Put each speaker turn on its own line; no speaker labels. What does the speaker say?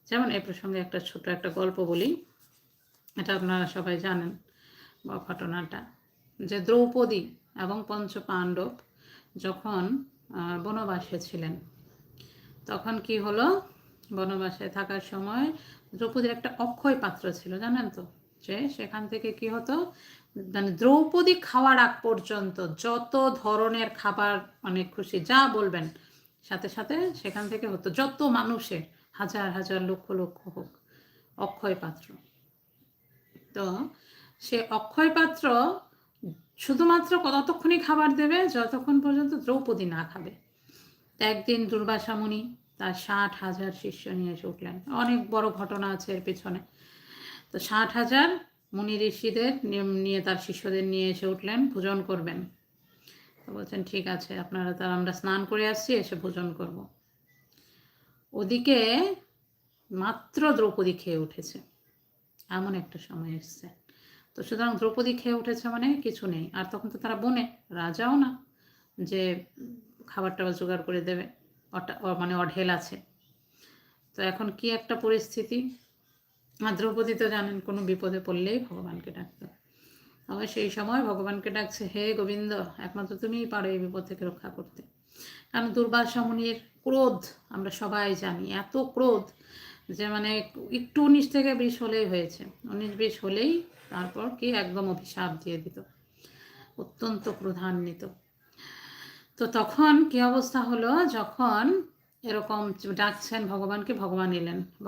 যেমন এই প্রসঙ্গে একটা ছোট একটা গল্প বলি, এটা আপনারা সবাই জানেন বা ঘটনাটা, যে দ্রৌপদী এবং পঞ্চপাণ্ডব যখন বনবাসে ছিলেন, তখন কি হলো, বনবাসে থাকার সময় দ্রৌপদীর একটা অক্ষয় পাত্র ছিল, জানেন তো, যে সেখান থেকে কি হতো, মানে দ্রৌপদী খাওয়ার আগ পর্যন্ত যত ধরনের খাবার, মানে খুশি যা বলবেন, সাথে সাথে সেখান থেকে হতো, যত মানুষের, হাজার হাজার লক্ষ লক্ষ হোক, অক্ষয় পাত্র। তো সে অক্ষয় পাত্র শুধুমাত্র ততক্ষণই খাবার দেবে যতক্ষণ পর্যন্ত দ্রৌপদী না খাবে। একদিন দুর্বাসা মুনি তার 60,000 শিষ্য নিয়ে এসে উঠলেন। অনেক বড় ঘটনা আছে এর পিছনে। তো 60,000 মুনি ঋষিদের নিয়ে তার শিষ্যদের নিয়ে এসে উঠলেন, ভোজন করবেন। তো বলছেন ঠিক আছে, আপনারা, তার আমরা স্নান করে আসছি, এসে ভোজন করব। ওদিকে মাত্র দ্রৌপদী খেয়ে উঠেছে, এমন একটা সময় এসছে। তো সুতরাং দ্রৌপদী খেয়ে উঠেছে মানে কিছু নেই, আর তখন তো তারা বনে, রাজাও না যে খাবার টাবার জোগাড় করে দেবে, মানে অঢেল আছে। তো এখন কি একটা পরিস্থিতি, আর দ্রৌপদী তো জানেন কোনো বিপদে পড়লেই ভগবানকে ডাকতো। আবার সেই সময় ভগবানকে ডাকছে, হে গোবিন্দ, একমাত্র তুমিই পারো এই বিপদ থেকে রক্ষা করতে। কারণ দুর্বাসা মুনির ক্রোধ আমরা সবাই জানি, এত ক্রোধ যে মানে একটু 19 থেকে 20 হলেই হয়েছে, 19-20 হলেই তারপর কি একদম অভিশাপ দিয়ে দিত, অত্যন্ত ক্রোধান্বিত। তো তখন কি অবস্থা হলো, যখন এরকম ডাকছেন ভগবানকে, ভগবান এলেন।